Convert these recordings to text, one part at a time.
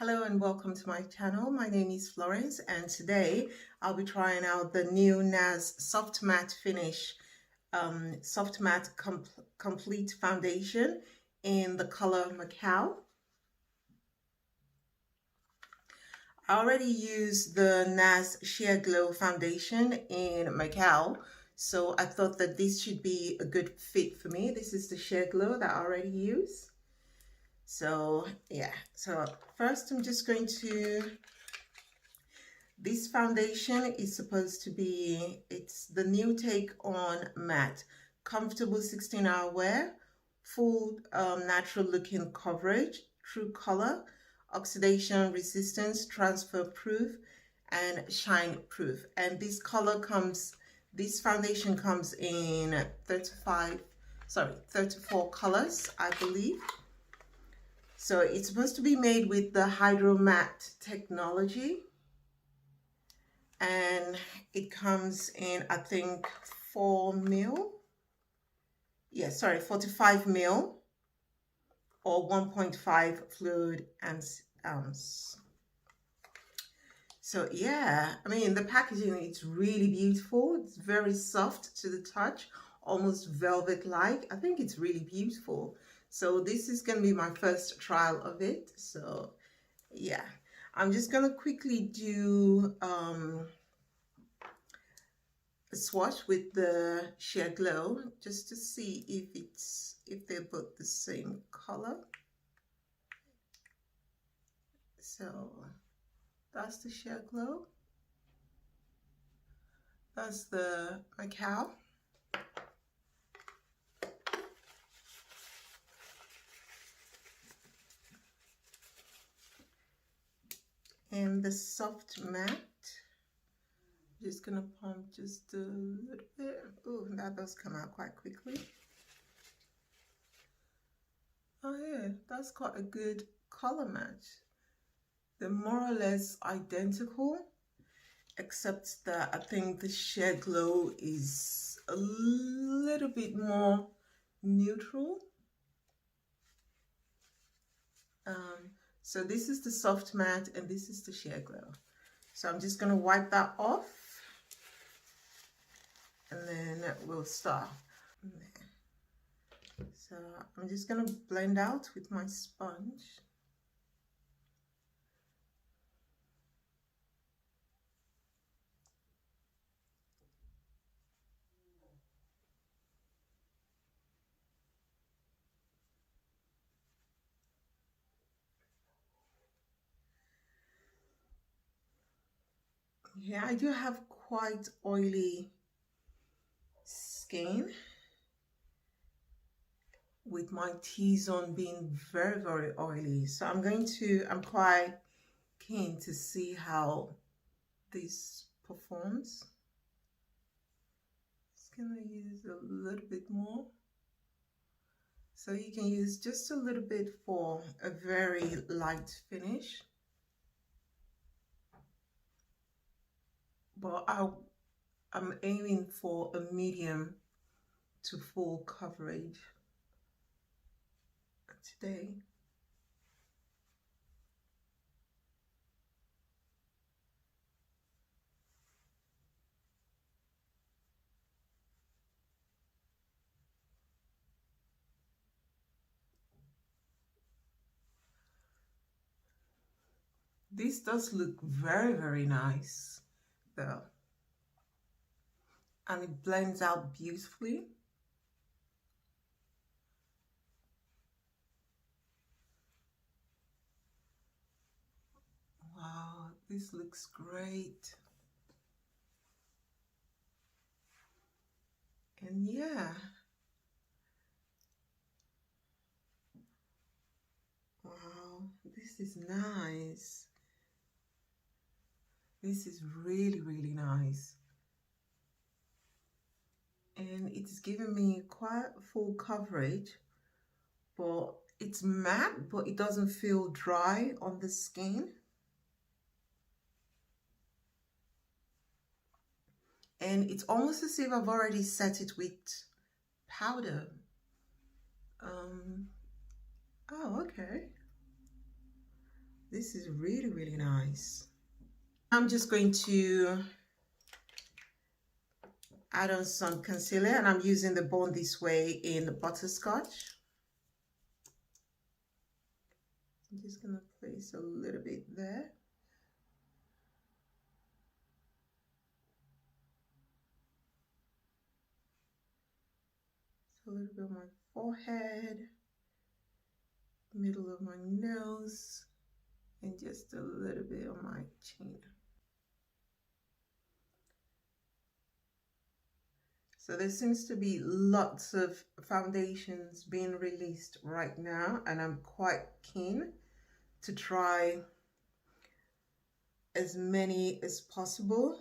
Hello and welcome to my channel. My name is Florence and today I'll be trying out the new NARS Soft Matte Finish Soft Matte Complete Foundation in the color Macao. I already used the NARS Sheer Glow Foundation in Macao, so I thought that this should be a good fit for me. This is the Sheer Glow that I already used. So yeah, so first I'm just going to, this foundation is supposed to be, it's the new take on matte, comfortable 16-hour wear, full natural looking coverage, true color, oxidation resistance, transfer proof, and shine proof. And this color comes, this foundation comes in 34 colors, I believe. So it's supposed to be made with the Hydro Matte technology, and it comes in, I think, 45 mil or 1.5 fluid ounce. So yeah, I mean, the packaging, it's really beautiful. It's very soft to the touch, almost velvet-like. I think it's really beautiful. So this is going to be my first trial of it. So yeah, I'm just going to quickly do a swatch with the Sheer Glow just to see if they're both the same color. So that's the Sheer Glow. That's the Macao. And the Soft Matte. Just gonna pump just a little bit. Oh, that does come out quite quickly. Oh yeah, that's quite a good color match. They're more or less identical, except that I think the Sheer Glow is a little bit more neutral. So this is the Soft Matte and this is the Sheer Glow. So I'm just gonna wipe that off, and then we'll start. So I'm just going to blend out with my sponge. Yeah, I do have quite oily skin, with my T-zone being very, very oily. So I'm quite keen to see how this performs. Just gonna use a little bit more. So you can use just a little bit for a very light finish. But I'm aiming for a medium to full coverage today. This does look very, very nice though, and it blends out beautifully. Wow, this looks great. And yeah, wow, this is nice. This is really, really nice. And it's giving me quite full coverage, but it's matte, but it doesn't feel dry on the skin. And it's almost as if I've already set it with powder. Oh, okay. This is really, really nice. I'm just going to add on some concealer, and I'm using the Born This Way in Butterscotch. I'm just going to place a little bit there. A little bit on my forehead, middle of my nose, and just a little bit on my chin. So there seems to be lots of foundations being released right now, and I'm quite keen to try as many as possible.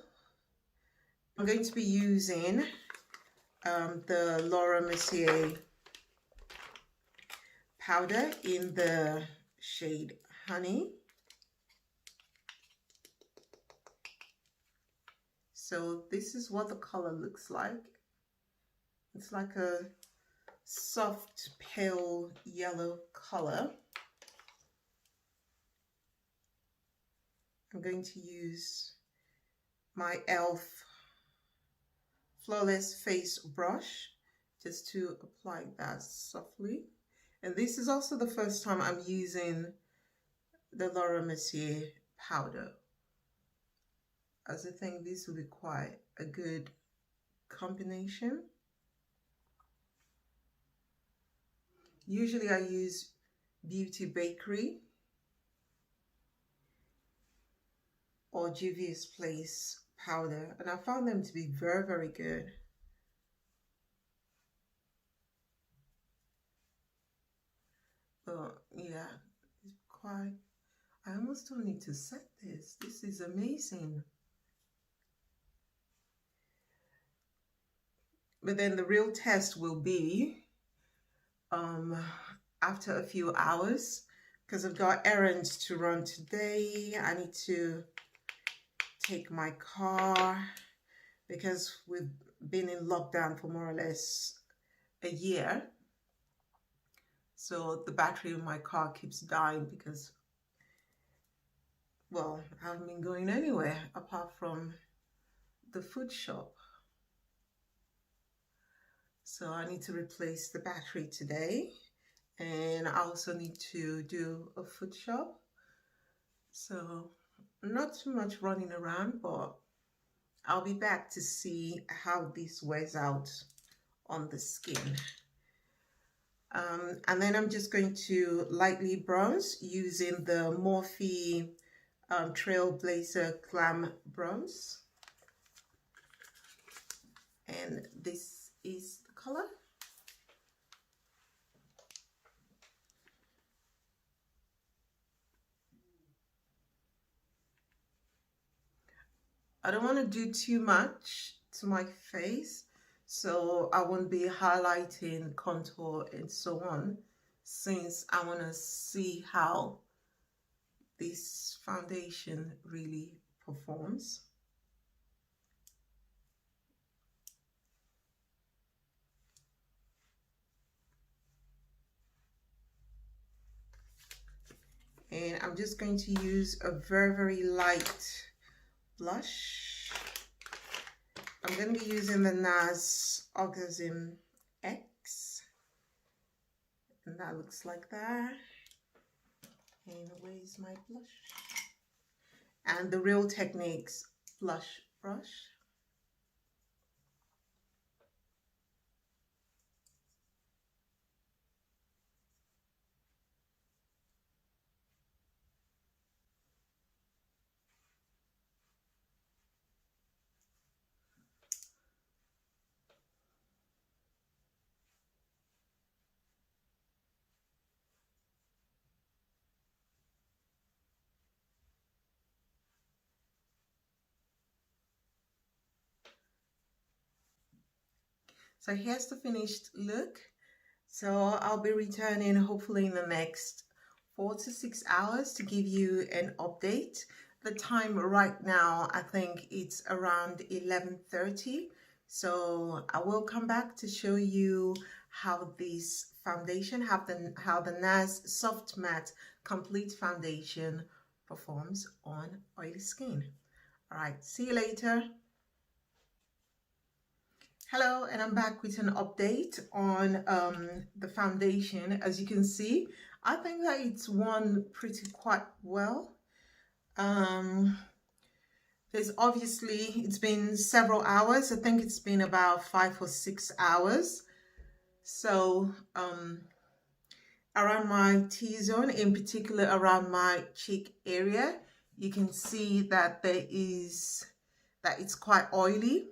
I'm going to be using the Laura Mercier powder in the shade Honey. So this is what the color looks like. It's like a soft pale yellow color. I'm going to use my e.l.f. Flawless Face Brush just to apply that softly. And this is also the first time I'm using the Laura Mercier powder, as I think this will be quite a good combination. Usually I use Beauty Bakery or Juvia's Place powder, and I found them to be very, very good. But yeah, it's quite, I almost don't need to set this. This is amazing. But then the real test will be after a few hours, because I've got errands to run today. I need to take my car because we've been in lockdown for more or less a year. So the battery in my car keeps dying because, well, I haven't been going anywhere apart from the food shop. So I need to replace the battery today, and I also need to do a food shop. So not too much running around, but I'll be back to see how this wears out on the skin. And then I'm just going to lightly bronze using the Morphe Trailblazer Glam Bronze. And this is the color. I don't want to do too much to my face, so I won't be highlighting, contour, and so on, since I want to see how this foundation really performs. And I'm just going to use a very, very light blush. I'm going to be using the NARS Orgasm X, and that looks like that. And where's my blush? And the Real Techniques blush brush. So here's the finished look. So I'll be returning hopefully in the next 4 to 6 hours to give you an update. The time right now, I think it's around 11:30. So I will come back to show you how this foundation, how the NARS Soft Matte Complete Foundation performs on oily skin. All right, see you later. Hello, and I'm back with an update on the foundation. As you can see, I think that it's worn quite well. There's obviously, it's been several hours. I think it's been about 5 or 6 hours. So around my T-zone, in particular around my cheek area, you can see that it's quite oily,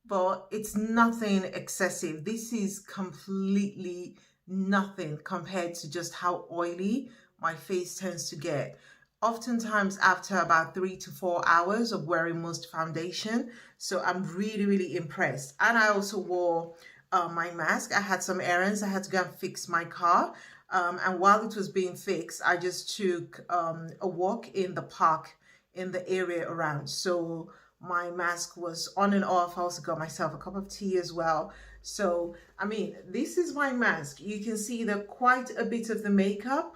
but it's nothing excessive. This is completely nothing compared to just how oily my face tends to get. Oftentimes after about 3 to 4 hours of wearing most foundation. So I'm really impressed. And I also wore my mask. I had some errands. I had to go and fix my car. And while it was being fixed, I just took a walk in the park in the area around. So my mask was on and off. I also got myself a cup of tea as well. So, I mean, this is my mask. You can see that quite a bit of the makeup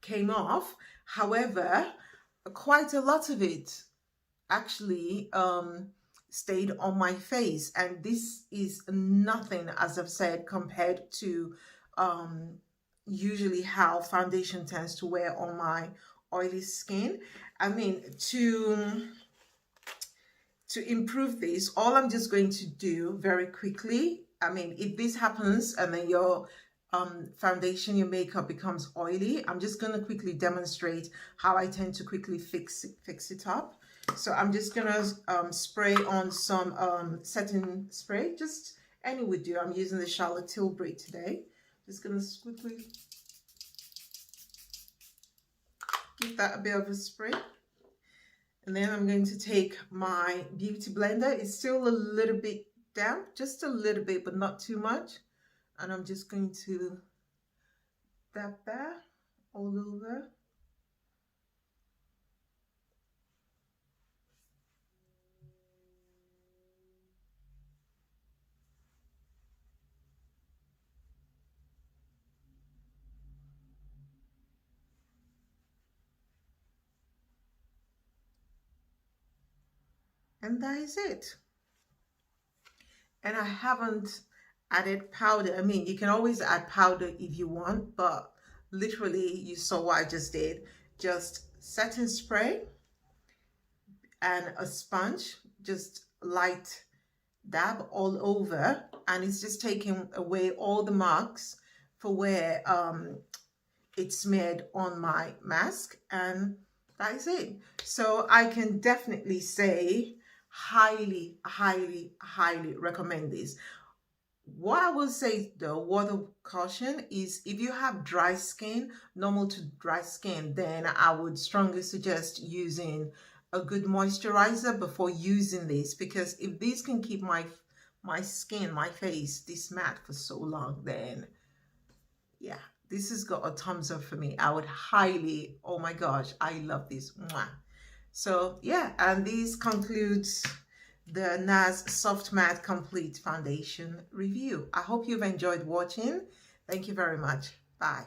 came off. However, quite a lot of it actually stayed on my face. And this is nothing, as I've said, compared to usually how foundation tends to wear on my oily skin. I mean, to improve this, all I'm just going to do very quickly, I mean, if this happens and then your foundation, your makeup becomes oily, I'm just going to quickly demonstrate how I tend to quickly fix it up. So I'm just going to spray on some setting spray, just any would do. I'm using the Charlotte Tilbury today. Just going to quickly give that a bit of a spray. And then I'm going to take my beauty blender. It's still a little bit damp, just a little bit, but not too much. And I'm just going to dab that all over. And that is it. And I haven't added powder. I mean, you can always add powder if you want, but literally you saw what I just did. Just setting spray and a sponge, just light dab all over, and it's just taking away all the marks for where it smeared on my mask, and that is it. So I can definitely say highly recommend this. What I will say though, word of caution is if you have dry skin, normal to dry skin, then I would strongly suggest using a good moisturizer before using this, because if this can keep my skin, my face this matte for so long, then yeah, this has got a thumbs up for me. I would highly, oh my gosh, I love this. Mwah. So yeah, and this concludes the NARS Soft Matte Complete Foundation review. I hope you've enjoyed watching. Thank you very much. Bye.